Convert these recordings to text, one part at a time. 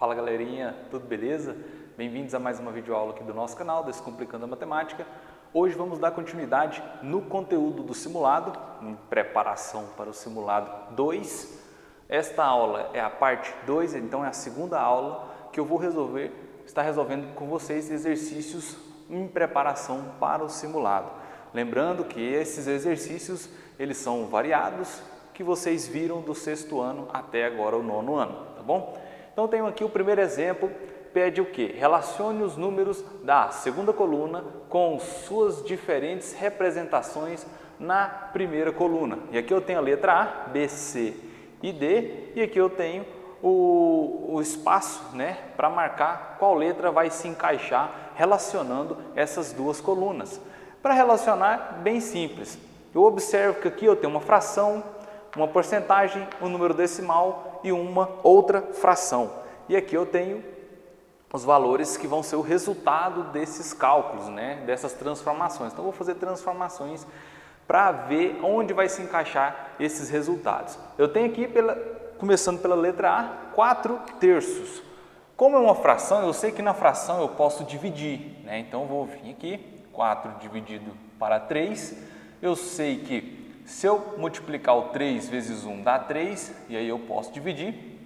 Fala galerinha, tudo beleza? Bem-vindos a mais uma videoaula aqui do nosso canal, Descomplicando a Matemática. Hoje vamos dar continuidade no conteúdo do simulado, em preparação para o simulado 2. Esta aula é a parte 2, então é a segunda aula que eu vou estar resolvendo com vocês exercícios em preparação para o simulado. Lembrando que esses exercícios, eles são variados, que vocês viram do 6º ano até agora o 9º ano, tá bom? Então tenho aqui o primeiro exemplo, pede o quê? Relacione os números da segunda coluna com suas diferentes representações na primeira coluna. E aqui eu tenho a letra A, B, C e D, e aqui eu tenho o espaço, né, para marcar qual letra vai se encaixar relacionando essas duas colunas. Para relacionar, bem simples. Eu observo que aqui eu tenho uma fração, uma porcentagem, um número decimal e uma outra fração. E aqui eu tenho os valores que vão ser o resultado desses cálculos, né, dessas transformações. Então, eu vou fazer transformações para ver onde vai se encaixar esses resultados. Eu tenho aqui, começando pela letra A, 4/3. Como é uma fração, eu sei que na fração eu posso dividir, né? Então, eu vou vir aqui, 4 dividido para 3. Eu sei que se eu multiplicar o 3 vezes 1 dá 3, e aí eu posso dividir.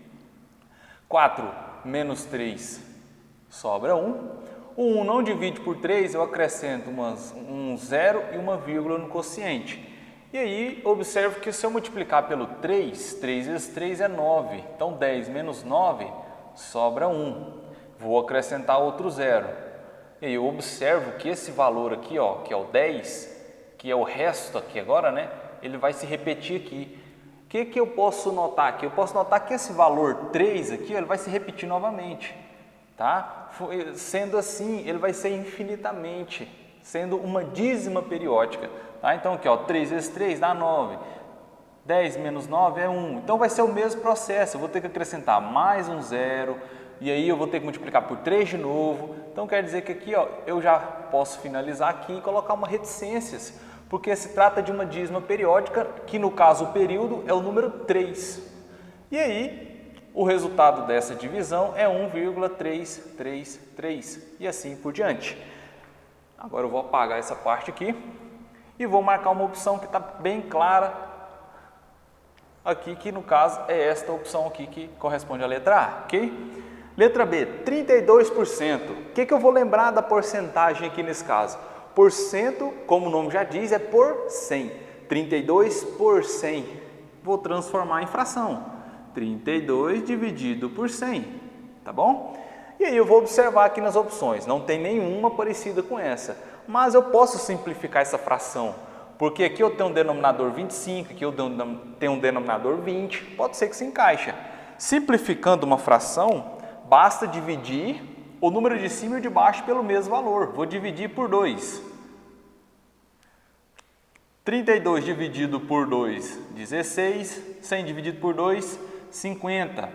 4 menos 3 sobra 1. O 1 não divide por 3, eu acrescento um zero e uma vírgula no quociente. E aí observo que se eu multiplicar pelo 3, 3 vezes 3 é 9. Então 10 menos 9 sobra 1. Vou acrescentar outro zero. E aí eu observo que esse valor aqui, ó, que é o 10, que é o resto aqui agora, né? Ele vai se repetir aqui. O que eu posso notar aqui? Eu posso notar que esse valor 3 aqui, ele vai se repetir novamente, tá? Sendo assim, ele vai ser infinitamente, sendo uma dízima periódica, tá? Então aqui, ó, 3 vezes 3 dá 9. 10 menos 9 é 1. Então vai ser o mesmo processo, eu vou ter que acrescentar mais um zero, e aí eu vou ter que multiplicar por 3 de novo. Então quer dizer que aqui, ó, eu já posso finalizar aqui e colocar uma reticências, porque se trata de uma dízima periódica, que no caso o período é o número 3. E aí, o resultado dessa divisão é 1,333 e assim por diante. Agora eu vou apagar essa parte aqui e vou marcar uma opção que está bem clara aqui, que no caso é esta opção aqui que corresponde à letra A, ok? Letra B, 32%. O que eu vou lembrar da porcentagem aqui nesse caso? Por cento, como o nome já diz, é por 100. 32 por 100. Vou transformar em fração. 32 dividido por 100. Tá bom? E aí eu vou observar aqui nas opções. Não tem nenhuma parecida com essa. Mas eu posso simplificar essa fração. Porque aqui eu tenho um denominador 25, aqui eu tenho um denominador 20. Pode ser que se encaixe. Simplificando uma fração, basta dividir o número de cima e o de baixo pelo mesmo valor. Vou dividir por 2. 32 dividido por 2, 16. 100 dividido por 2, 50.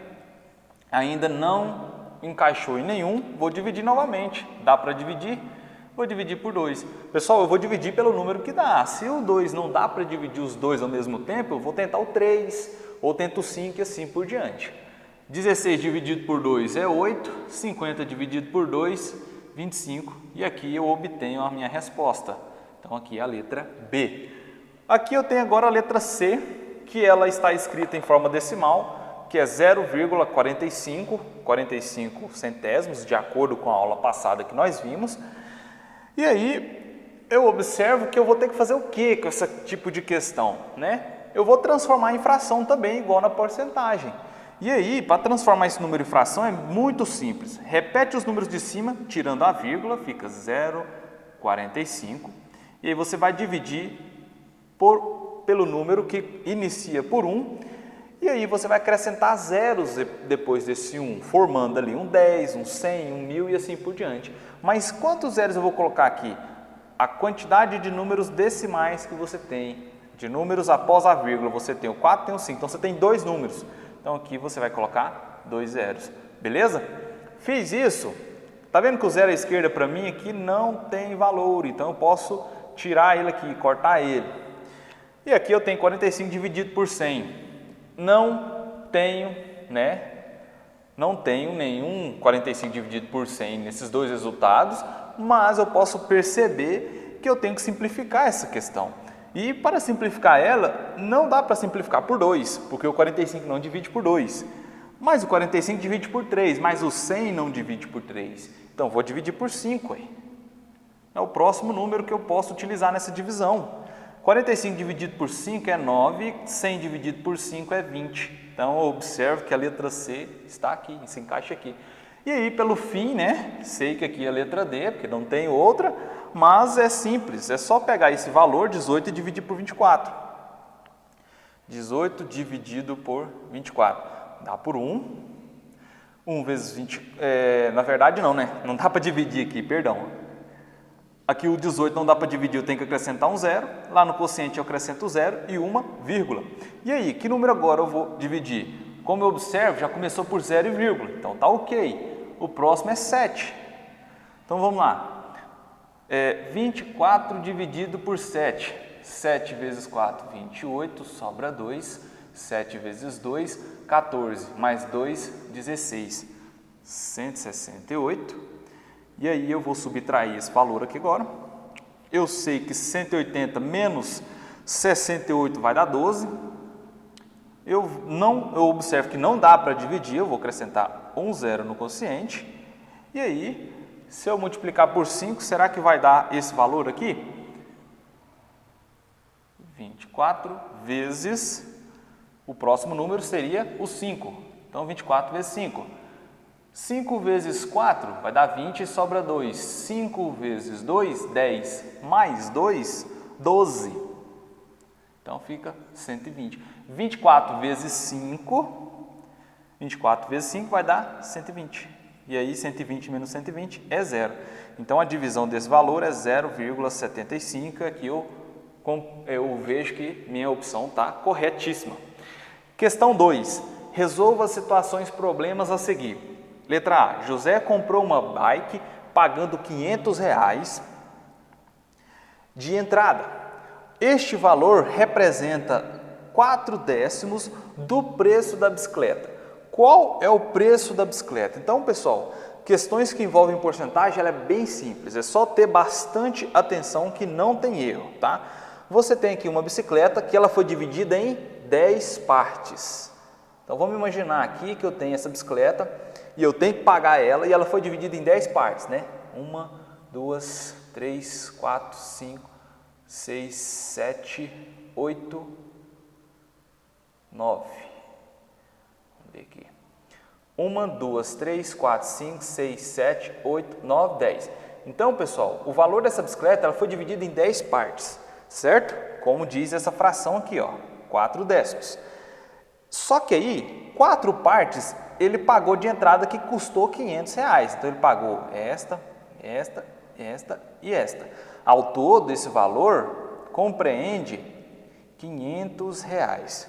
Ainda não encaixou em nenhum. Vou dividir novamente. Dá para dividir? Vou dividir por 2. Pessoal, eu vou dividir pelo número que dá. Se o 2 não dá para dividir os dois ao mesmo tempo, eu vou tentar o 3, ou tento o 5 e assim por diante. 16 dividido por 2 é 8, 50 dividido por 2, 25, e aqui eu obtenho a minha resposta. Então aqui é a letra B. Aqui eu tenho agora a letra C, que ela está escrita em forma decimal, que é 0,45 centésimos, de acordo com a aula passada que nós vimos. E aí eu observo que eu vou ter que fazer o que com esse tipo de questão, né? Eu vou transformar em fração também, igual na porcentagem. E aí, para transformar esse número em fração é muito simples. Repete os números de cima, tirando a vírgula, fica 0,45. E aí você vai dividir pelo número que inicia por 1. E aí você vai acrescentar zeros depois desse 1, formando ali um 10, um 100, um 1000 e assim por diante. Mas quantos zeros eu vou colocar aqui? A quantidade de números decimais que você tem. De números após a vírgula, você tem o 4, tem o 5. Então você tem 2 números. Então aqui você vai colocar 2 zeros, beleza? Fiz isso, tá vendo que o zero à esquerda para mim aqui não tem valor, então eu posso tirar ele aqui, cortar ele. E aqui eu tenho 45 dividido por 100, não tenho, né, Não tenho nenhum 45 dividido por 100 nesses dois resultados, mas eu posso perceber que eu tenho que simplificar essa questão. E para simplificar ela, não dá para simplificar por 2, porque o 45 não divide por 2. Mas o 45 divide por 3, mas o 100 não divide por 3. Então, vou dividir por 5. É o próximo número que eu posso utilizar nessa divisão. 45 dividido por 5 é 9, 100 dividido por 5 é 20. Então, eu observo que a letra C está aqui, se encaixa aqui. E aí, pelo fim, né, sei que aqui é a letra D, porque não tem outra, mas é simples, é só pegar esse valor, 18, e dividir por 24. 18 dividido por 24, dá por 1. 1 vezes 20, na verdade não, né? Não dá para dividir aqui, perdão. Aqui o 18 não dá para dividir, eu tenho que acrescentar um zero. Lá no quociente eu acrescento zero e uma vírgula. E aí, que número agora eu vou dividir? Como eu observo, já começou por 0 e vírgula, então tá ok. O próximo é 7. Então vamos lá. 24 dividido por 7. 7 vezes 4, 28, sobra 2. 7 vezes 2, 14. Mais 2, 16. 168. E aí eu vou subtrair esse valor aqui agora. Eu sei que 180 menos 68 vai dar 12. Eu observo que não dá para dividir, eu vou acrescentar um zero no quociente. E aí, se eu multiplicar por 5, será que vai dar esse valor aqui? 24 vezes, o próximo número seria o 5. Então, 24 vezes 5. 5 vezes 4 vai dar 20 e sobra 2. 5 vezes 2, 10. Mais 2, 12. Então, fica 120. 24 vezes 5, 24 vezes 5 vai dar 120. E aí, 120 menos 120 é zero. Então, a divisão desse valor é 0,75. Aqui eu vejo que minha opção está corretíssima. Questão 2. Resolva as situações problemas a seguir. Letra A. José comprou uma bike pagando R$500 de entrada. Este valor representa 4/10 do preço da bicicleta. Qual é o preço da bicicleta? Então, pessoal, questões que envolvem porcentagem, ela é bem simples. É só ter bastante atenção que não tem erro, tá? Você tem aqui uma bicicleta que ela foi dividida em 10 partes. Então, vamos imaginar aqui que eu tenho essa bicicleta e eu tenho que pagar ela e ela foi dividida em 10 partes, né? 1, 2, 3, 4, 5, 6, 7, 8, 9. Vamos ver aqui. 1, 2, 3, 4, 5, 6, 7, 8, 9, 10. Então, pessoal, o valor dessa bicicleta ela foi dividida em 10 partes, certo? Como diz essa fração aqui, ó, 4/10. Só que aí, 4 partes, ele pagou de entrada que custou R$500. Então, ele pagou esta e esta. Ao todo, esse valor compreende R$500.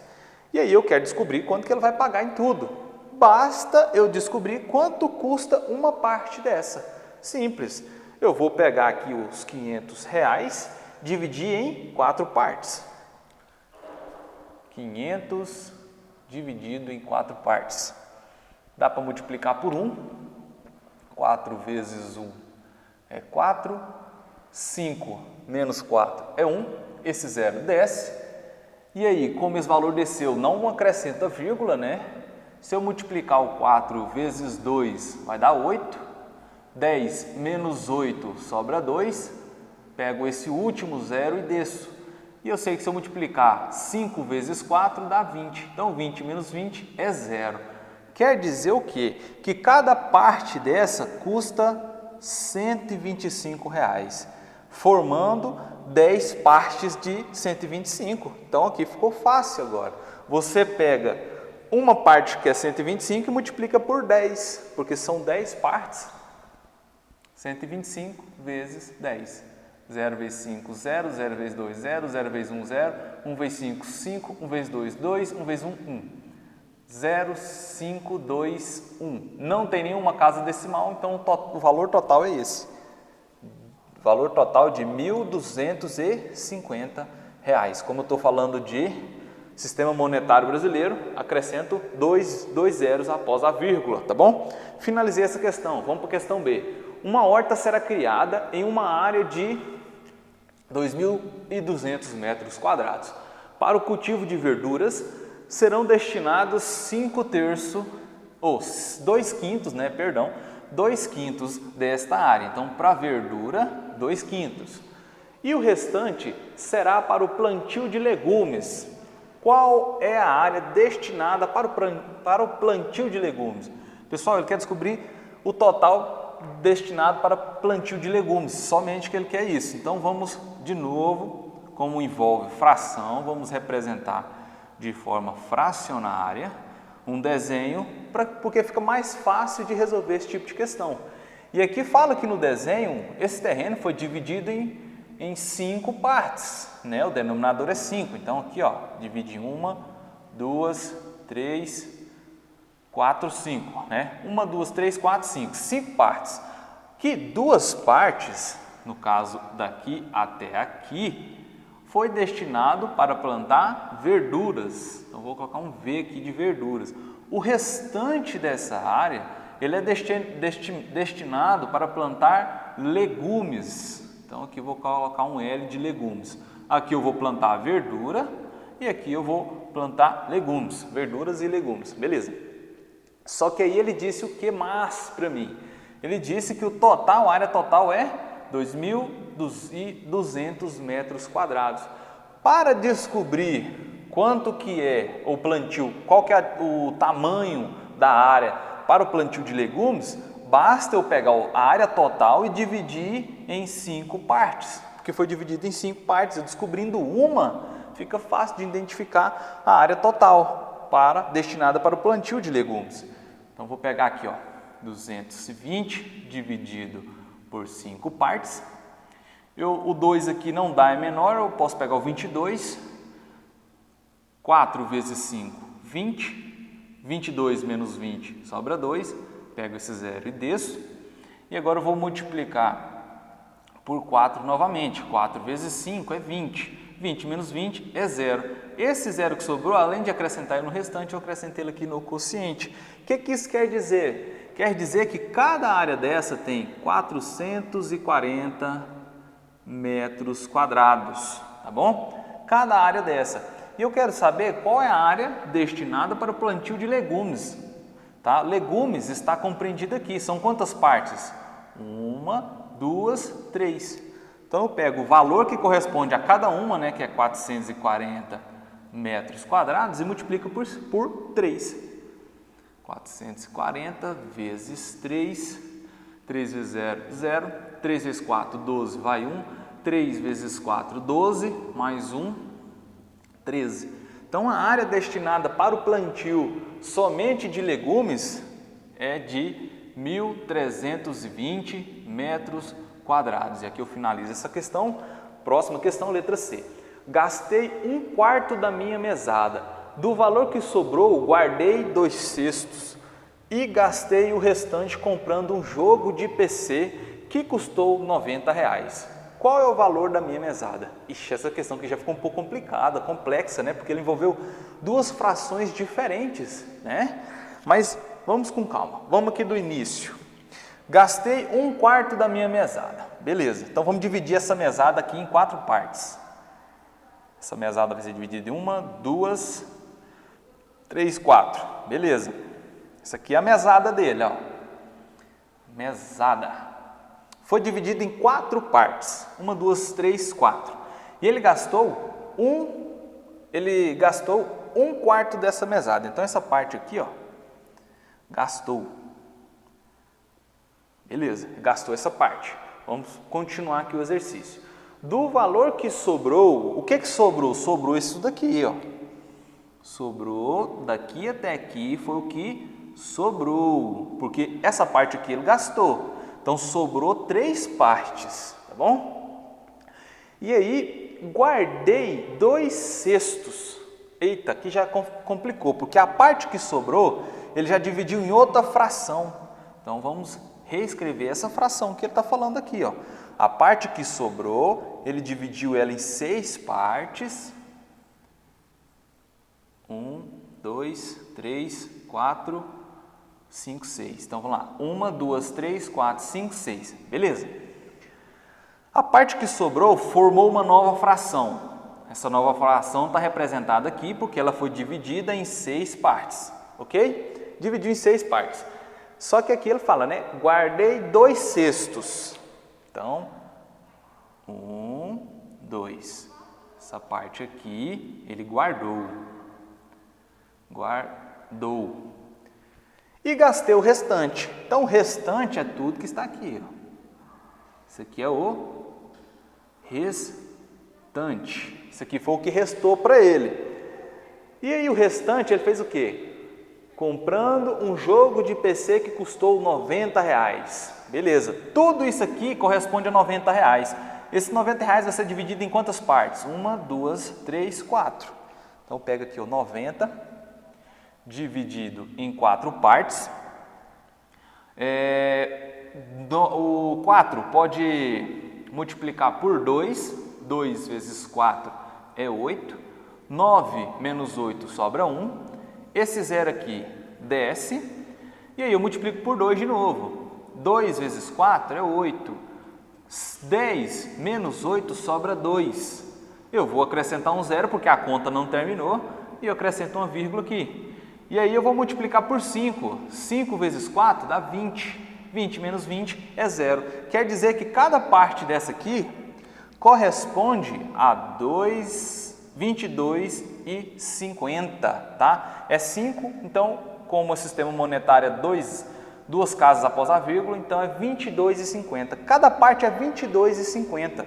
E aí, eu quero descobrir quanto que ele vai pagar em tudo. Basta eu descobrir quanto custa uma parte dessa. Simples. Eu vou pegar aqui os R$500, dividir em 4 partes. 500 dividido em 4 partes. Dá para multiplicar por 1. 4 vezes 1 é 4. 5 menos 4 é 1. Esse zero desce. E aí, como esse valor desceu, não acrescenta vírgula, né? Se eu multiplicar o 4 vezes 2, vai dar 8. 10 menos 8 sobra 2. Pego esse último zero e desço. E eu sei que se eu multiplicar 5 vezes 4 dá 20. Então, 20 menos 20 é zero. Quer dizer o quê? Que cada parte dessa custa R$125, formando 10 partes de 125. Então, aqui ficou fácil agora. Você pega uma parte que é 125 e multiplica por 10, porque são 10 partes. 125 vezes 10. 0 vezes 5, 0, 0 vezes 2, 0, 0 vezes 1, 0, 1 vezes 5, 5, 1 vezes 2, 2, 1 vezes 1, 1. 0, 5, 2, 1. Não tem nenhuma casa decimal, então o valor total é esse. Valor total de R$1.250. Como eu estou falando de Sistema monetário brasileiro, acrescento dois zeros após a vírgula, tá bom? Finalizei essa questão, vamos para a questão B. Uma horta será criada em uma área de 2.200 metros quadrados. Para o cultivo de verduras, serão destinados 2 quintos desta área. Então, para verdura, 2 quintos. E o restante será para o plantio de legumes. Qual é a área destinada para o plantio de legumes? Pessoal, ele quer descobrir o total destinado para plantio de legumes, somente que ele quer isso. Então, vamos de novo, como envolve fração, vamos representar de forma fracionária um desenho, porque fica mais fácil de resolver esse tipo de questão. E aqui fala que no desenho, esse terreno foi dividido em 5 partes, né? O denominador é 5, então aqui ó, divide 1, 2, 3, 4, 5, né? 1, 2, 3, 4, 5, 5 partes, que 2 partes, no caso daqui até aqui, foi destinado para plantar verduras, então vou colocar um V aqui de verduras. O restante dessa área, ele é destinado para plantar legumes. Então aqui eu vou colocar um L de legumes. Aqui eu vou plantar verdura e aqui eu vou plantar legumes, verduras e legumes, beleza? Só que aí ele disse o que mais para mim? Ele disse que a área total é 2.200 metros quadrados. Para descobrir quanto que é o plantio, qual que é o tamanho da área para o plantio de legumes, basta eu pegar a área total e dividir em 5 partes, porque foi dividido em 5 partes. Eu descobrindo uma, fica fácil de identificar a área total destinada para o plantio de legumes. Então vou pegar aqui, ó, 220 dividido por 5 partes. O 2 aqui não dá, é menor, eu posso pegar o 22. 4 vezes 5, 20. 22 menos 20, sobra 2. Pego esse zero e desço. E agora eu vou multiplicar por 4 novamente. 4 vezes 5 é 20. 20 menos 20 é 0. Esse zero que sobrou, além de acrescentar ele no restante, eu acrescentei ele aqui no quociente. O que isso quer dizer? Quer dizer que cada área dessa tem 440 metros quadrados, tá bom? Cada área dessa. E eu quero saber qual é a área destinada para o plantio de legumes. Tá? Legumes está compreendido aqui. São quantas partes? 1, 2, 3. Então eu pego o valor que corresponde a cada uma, né, que é 440 metros quadrados, e multiplico por 3. 440 vezes 3, 3 vezes 0, 0, 3 vezes 4, 12, vai 1, 3 vezes 4, 12, mais 1, 13. Então a área destinada para o plantio somente de legumes é de 1.320 metros quadrados. E aqui eu finalizo essa questão. Próxima questão, letra C. Gastei 1/4 da minha mesada. Do valor que sobrou, guardei 2/6 e gastei o restante comprando um jogo de PC que custou R$90. Qual é o valor da minha mesada? Ixi, essa questão aqui já ficou um pouco complicada, complexa, né? Porque ele envolveu 2 frações diferentes, né? Mas vamos com calma. Vamos aqui do início. Gastei 1/4 da minha mesada. Beleza, então vamos dividir essa mesada aqui em 4 partes. Essa mesada vai ser dividida em 1, 2, 3, 4. Beleza. Essa aqui é a mesada dele, ó. Mesada. Foi dividido em 4 partes. 1, 2, 3, 4. E ele gastou 1/4 dessa mesada. Então essa parte aqui, ó, gastou. Beleza, gastou essa parte. Vamos continuar aqui o exercício. Do valor que sobrou, o que sobrou? Sobrou isso daqui, ó. Sobrou daqui até aqui, foi o que sobrou, porque essa parte aqui ele gastou. Então sobrou 3 partes, tá bom? E aí guardei 2/6. Eita, aqui já complicou, porque a parte que sobrou ele já dividiu em outra fração. Então vamos reescrever essa fração que ele está falando aqui, ó. A parte que sobrou, ele dividiu ela em 6 partes 1, 2, 3, 4, 5, 6. Então, vamos lá. 1, 2, 3, 4, 5, 6. Beleza. A parte que sobrou formou uma nova fração. Essa nova fração está representada aqui porque ela foi dividida em 6 partes. Ok? Dividiu em 6 partes. Só que aqui ele fala, né? Guardei 2 sextos. Então, 1, 2. Essa parte aqui ele guardou. Guardou. E gastei o restante. Então, o restante é tudo que está aqui. Ó. Isso aqui é o restante. Isso aqui foi o que restou para ele. E aí o restante ele fez o quê? Comprando um jogo de PC que custou R$90. Beleza. Tudo isso aqui corresponde a R$90. Esse R$90 vai ser dividido em quantas partes? 1, 2, 3, 4. Então, pega aqui o 90 dividido em 4 partes. O 4 pode multiplicar por 2. 2 vezes 4 é 8. 9 menos 8 sobra 1. Esse 0 aqui desce. E aí eu multiplico por 2 de novo. 2 vezes 4 é 8. 10 menos 8 sobra 2. Eu vou acrescentar um 0 porque a conta não terminou. E eu acrescento uma vírgula aqui. E aí eu vou multiplicar por 5. 5 vezes 4 dá 20. 20 menos 20 é 0. Quer dizer que cada parte dessa aqui corresponde a 22,50, tá? É 5, então, como o sistema monetário é 2 casas após a vírgula, então é 22,50. Cada parte é 22,50.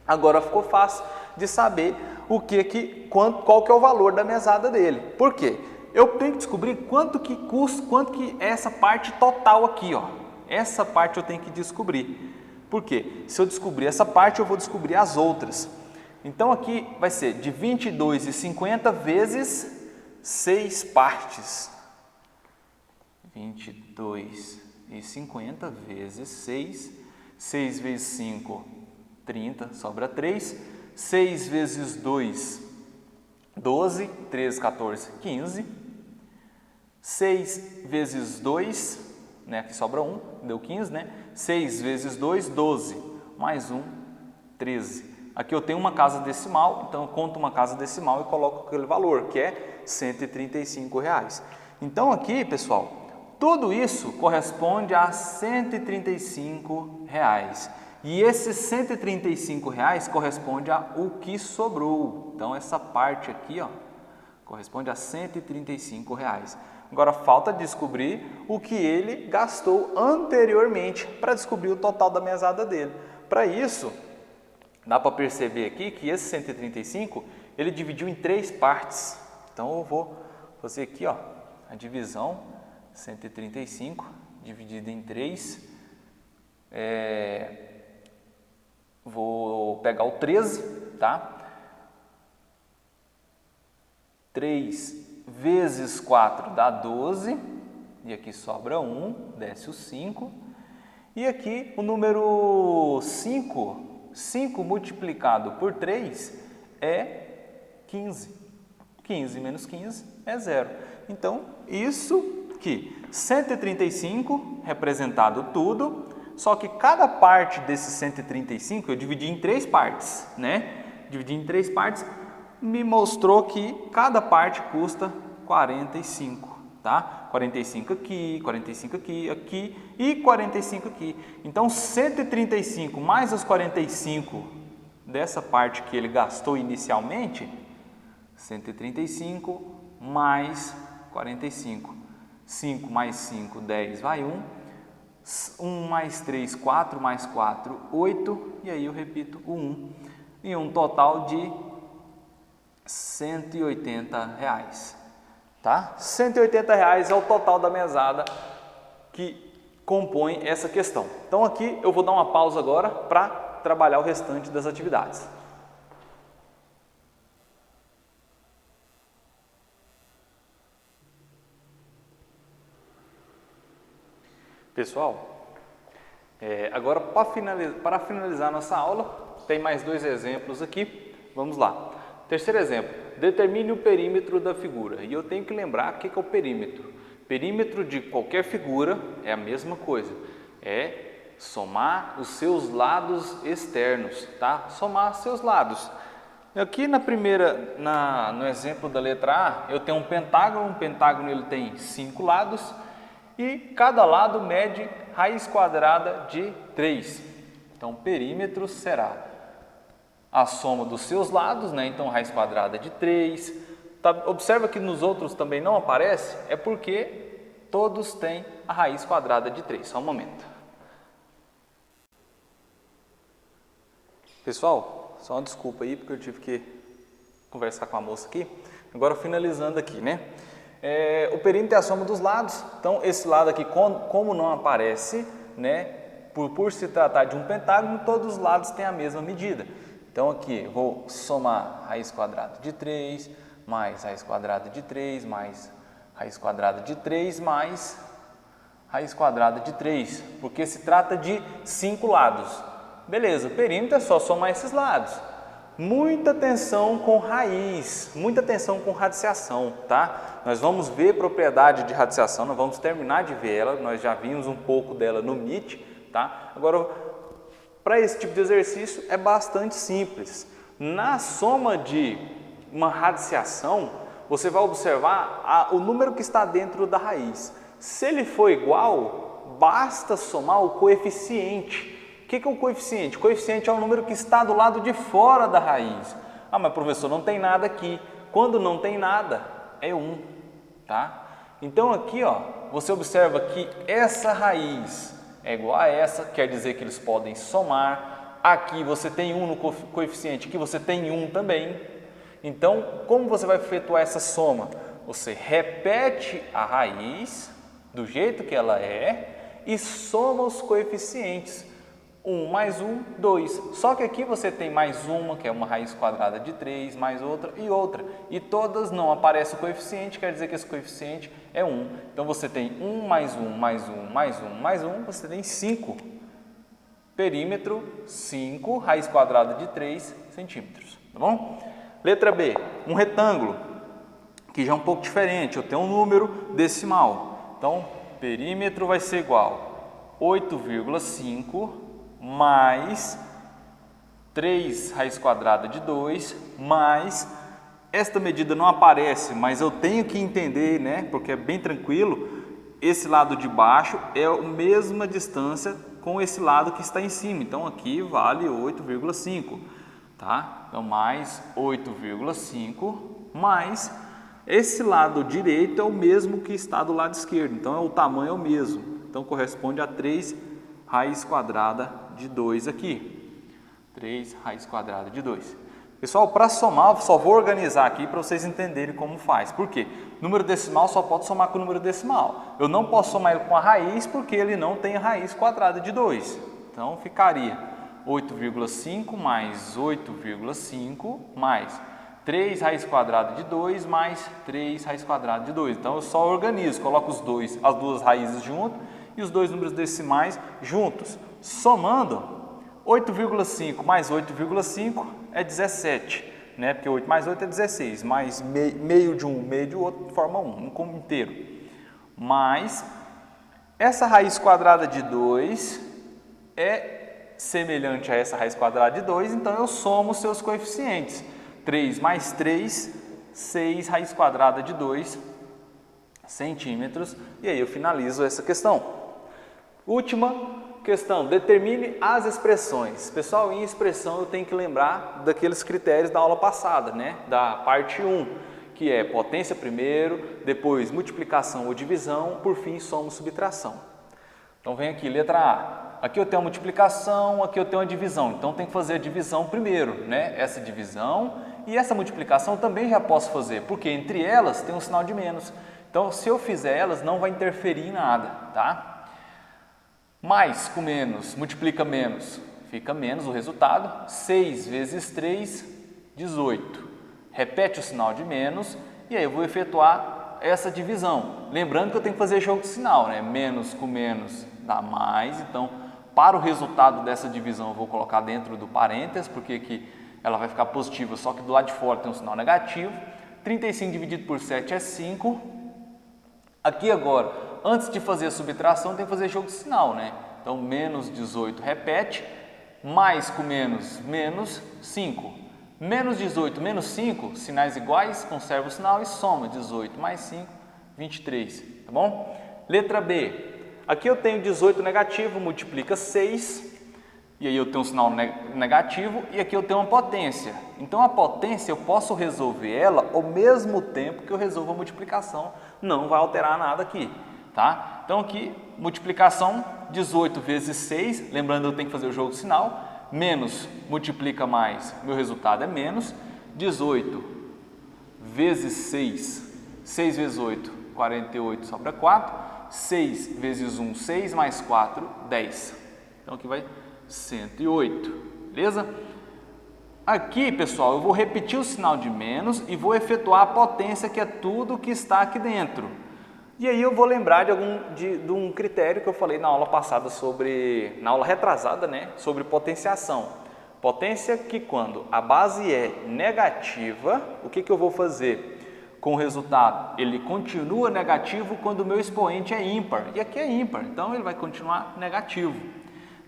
Agora ficou fácil de saber qual que é o valor da mesada dele. Por quê? Eu tenho que descobrir quanto que custa, quanto que é essa parte total aqui, ó. Essa parte eu tenho que descobrir. Por quê? Se eu descobrir essa parte, eu vou descobrir as outras. Então aqui vai ser de 22,50 vezes 6 partes. 22,50 vezes 6. 6 vezes 5, 30, sobra 3. 6 vezes 2, 12. 13, 14, 15. 6 vezes 2, né, aqui sobra 1, deu 15, né? 6 vezes 2, 12, mais 1, 13. Aqui eu tenho uma casa decimal, então eu conto uma casa decimal e coloco aquele valor, que é R$135. Então aqui, pessoal, tudo isso corresponde a R$135. E esses R$135 corresponde ao que sobrou. Então essa parte aqui, ó, corresponde a R$135. Agora falta descobrir o que ele gastou anteriormente para descobrir o total da mesada dele. Para isso, dá para perceber aqui que esse 135 ele dividiu em 3 partes. Então eu vou fazer aqui, ó, a divisão 135 dividido em 3. Vou pegar o 13, tá? 3 vezes 4 dá 12, e aqui sobra 1, desce o 5. E aqui o número 5, 5 multiplicado por 3 é 15. 15 menos 15 é 0. Então, isso aqui, 135 representado tudo, só que cada parte desse 135 eu dividi em 3 partes, né? Dividi em 3 partes, me mostrou que cada parte custa 45, tá? 45 aqui, 45 aqui, aqui e 45 aqui. Então, 135 mais os 45 dessa parte que ele gastou inicialmente, 135 mais 45. 5 mais 5, 10, vai 1. 1 mais 3, 4 mais 4, 8. E aí eu repito o 1. E um total de R$180, tá? R$180 é o total da mesada que compõe essa questão. Então aqui eu vou dar uma pausa agora para trabalhar o restante das atividades. Pessoal, agora para finalizar nossa aula, tem mais 2 exemplos aqui. Vamos lá. Terceiro exemplo, determine o perímetro da figura. E eu tenho que lembrar o que é o perímetro. Perímetro de qualquer figura é a mesma coisa, é somar os seus lados externos, tá? Somar seus lados. Aqui no exemplo da letra A, eu tenho um pentágono ele tem 5 lados e cada lado mede raiz quadrada de 3. Então, perímetro será a soma dos seus lados, né? Então, raiz quadrada de 3. Tá, observa que nos outros também não aparece, é porque todos têm a raiz quadrada de 3. Só um momento. Pessoal, só uma desculpa aí, porque eu tive que conversar com a moça aqui. Agora, finalizando aqui, né? O perímetro é a soma dos lados. Então, esse lado aqui, como não aparece, né? Por se tratar de um pentágono, todos os lados têm a mesma medida. Então, aqui, eu vou somar raiz quadrada de 3, mais raiz quadrada de 3, mais raiz quadrada de 3, mais raiz quadrada de 3, porque se trata de 5 lados. Beleza, perímetro é só somar esses lados. Muita atenção com raiz, muita atenção com radiciação, tá? Nós vamos ver propriedade de radiciação, nós vamos terminar de ver ela, nós já vimos um pouco dela no MIT, tá? Agora, para esse tipo de exercício é bastante simples. Na soma de uma radiciação, você vai observar o número que está dentro da raiz. Se ele for igual, basta somar o coeficiente. O que é o coeficiente? O coeficiente é o número que está do lado de fora da raiz. Ah, mas professor, não tem nada aqui. Quando não tem nada, é 1, tá? Então aqui, ó, você observa que essa raiz é igual a essa, quer dizer que eles podem somar. Aqui você tem 1 no coeficiente, aqui você tem 1 também. Então, como você vai efetuar essa soma? Você repete a raiz do jeito que ela é e soma os coeficientes. 1 mais 1, 2. Só que aqui você tem mais uma, que é uma raiz quadrada de 3, mais outra e outra. E todas não aparece o coeficiente, quer dizer que esse coeficiente é 1. Então você tem 1 mais 1, mais 1, mais 1, mais 1, você tem 5. Perímetro, 5, raiz quadrada de 3 centímetros. Tá bom? Letra B, um retângulo, que já é um pouco diferente. Eu tenho um número decimal. Então, perímetro vai ser igual a 8,5 mais 3 raiz quadrada de 2, mais, esta medida não aparece, mas eu tenho que entender, né, porque é bem tranquilo, esse lado de baixo é a mesma distância com esse lado que está em cima, então aqui vale 8,5, tá? Então, mais 8,5, mais esse lado direito é o mesmo que está do lado esquerdo, então o tamanho é o mesmo, então corresponde a 3 raiz quadrada de 2 aqui. 3 raiz quadrada de 2. Pessoal, para somar, eu só vou organizar aqui para vocês entenderem como faz. Por quê? Número decimal só pode somar com o número decimal. Eu não posso somar ele com a raiz porque ele não tem a raiz quadrada de 2. Então, ficaria 8,5 mais 8,5 mais 3 raiz quadrada de 2 mais 3 raiz quadrada de 2. Então, eu só organizo, coloco as duas raízes juntas e os dois números decimais juntos. Somando, 8,5 mais 8,5 é 17, né? Porque 8 mais 8 é 16, mais meio de um, meio de outro, forma 1 como inteiro. Mais, essa raiz quadrada de 2 é semelhante a essa raiz quadrada de 2, então eu somo os seus coeficientes. 3 mais 3, 6 raiz quadrada de 2 centímetros, e aí eu finalizo essa questão. Última questão, determine as expressões. Pessoal, em expressão eu tenho que lembrar daqueles critérios da aula passada, né? Da parte 1, que é potência primeiro, depois multiplicação ou divisão, por fim soma ou subtração. Então vem aqui, letra A. Aqui eu tenho a multiplicação, aqui eu tenho a divisão. Então tem que fazer a divisão primeiro, né? Essa divisão e essa multiplicação também já posso fazer, porque entre elas tem um sinal de menos. Então se eu fizer elas não vai interferir em nada, tá? Mais com menos, multiplica menos, fica menos o resultado. 6 vezes 3, 18. Repete o sinal de menos e aí eu vou efetuar essa divisão. Lembrando que eu tenho que fazer jogo de sinal, né? Menos com menos dá mais. Então, para o resultado dessa divisão eu vou colocar dentro do parênteses, porque aqui ela vai ficar positiva, só que do lado de fora tem um sinal negativo. 35 dividido por 7 é 5. Aqui agora, antes de fazer a subtração, tem que fazer jogo de sinal, né? Então, menos 18 repete, mais com menos, menos 5. Menos 18, menos 5, sinais iguais, conserva o sinal e soma 18 mais 5, 23, tá bom? Letra B, aqui eu tenho 18 negativo, multiplica 6, e aí eu tenho um sinal negativo, e aqui eu tenho uma potência. Então a potência eu posso resolver ela ao mesmo tempo que eu resolvo a multiplicação, não vai alterar nada aqui, tá? Então aqui, multiplicação, 18 vezes 6, lembrando eu tenho que fazer o jogo de sinal, menos multiplica mais, meu resultado é menos, 18 vezes 6, 6 vezes 8, 48, sobra 4, 6 vezes 1, 6, mais 4, 10. Então aqui vai 108, beleza? Aqui, pessoal, eu vou repetir o sinal de menos e vou efetuar a potência, que é tudo que está aqui dentro. E aí eu vou lembrar de um critério que eu falei na aula passada na aula retrasada, né, sobre potenciação. Potência que quando a base é negativa, o que eu vou fazer com o resultado? Ele continua negativo quando o meu expoente é ímpar, e aqui é ímpar, então ele vai continuar negativo.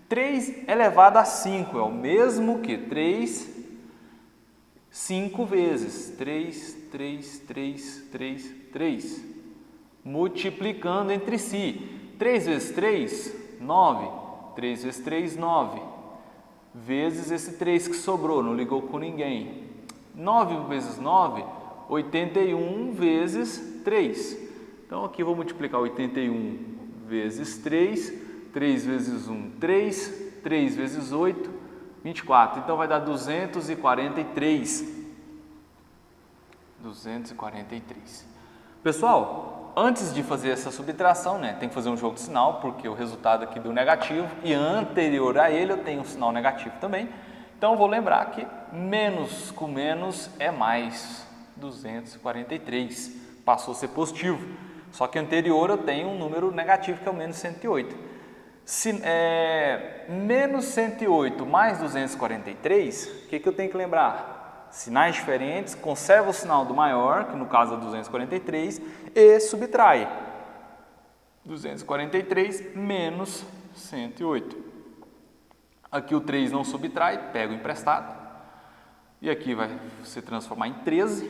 3 elevado a 5 é o mesmo que 3, 5 vezes, 3, 3, 3, 3, 3. Multiplicando entre si, 3 vezes 3, 9, 3 vezes 3, 9, vezes esse 3 que sobrou, não ligou com ninguém, 9 vezes 9, 81 vezes 3, então aqui eu vou multiplicar 81 vezes 3, 3 vezes 1, 3, 3 vezes 8, 24, então vai dar 243, 243. Pessoal, antes de fazer essa subtração, né, tem que fazer um jogo de sinal, porque o resultado aqui deu negativo e anterior a ele eu tenho um sinal negativo também. Então, eu vou lembrar que menos com menos é mais, 243, passou a ser positivo. Só que anterior eu tenho um número negativo que é o menos 108. Menos 108 mais 243, o que eu tenho que lembrar? Sinais diferentes, conserva o sinal do maior, que no caso é 243, e subtrai 243 menos 108. Aqui o 3 não subtrai, pega o emprestado, e aqui vai se transformar em 13,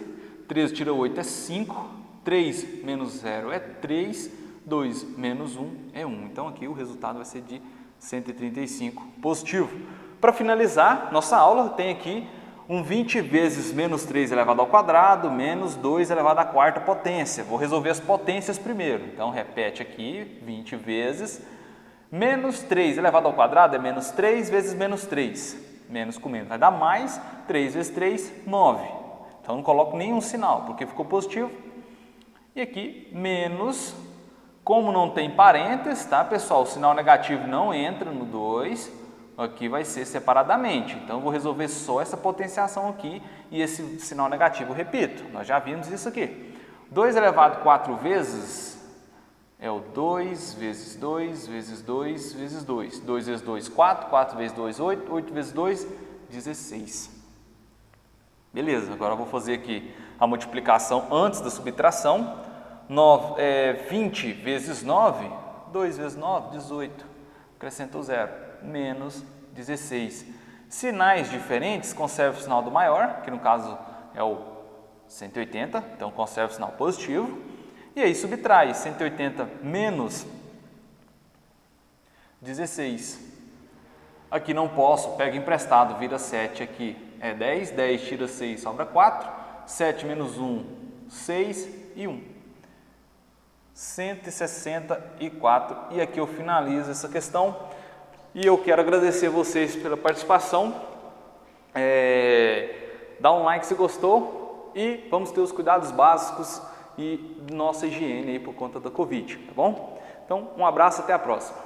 13 tira 8 é 5, 3 menos 0 é 3, 2 menos 1 é 1, então aqui o resultado vai ser de 135 positivo. Para finalizar nossa aula, tem aqui um 20 vezes menos 3 elevado ao quadrado, menos 2 elevado à quarta potência. Vou resolver as potências primeiro. Então, repete aqui, 20 vezes. Menos 3 elevado ao quadrado é menos 3 vezes menos 3. Menos com menos vai dar mais. 3 vezes 3, 9. Então, não coloco nenhum sinal, porque ficou positivo. E aqui, menos, como não tem parênteses, tá, pessoal? O sinal negativo não entra no 2. Aqui vai ser separadamente, então eu vou resolver só essa potenciação aqui e esse sinal negativo, repito, nós já vimos isso aqui. 2 elevado a 4 vezes é o 2 vezes 2 vezes 2 vezes 2. 2 vezes 2, 4, 4 vezes 2, 8, 8 vezes 2, 16. Beleza, agora eu vou fazer aqui a multiplicação antes da subtração. 20 vezes 9, 2 vezes 9, 18, acrescento 0. Menos 16. Sinais diferentes, conserva o sinal do maior, que no caso é o 180, então conserva o sinal positivo. E aí subtrai 180 menos 16. Aqui não posso, pega emprestado, vira 7 aqui, é 10, 10 tira 6, sobra 4, 7 menos 1, 6 e 1. 164, e aqui eu finalizo essa questão. E eu quero agradecer vocês pela participação, dá um like se gostou e vamos ter os cuidados básicos e nossa higiene aí por conta da Covid, tá bom? Então, um abraço, até a próxima.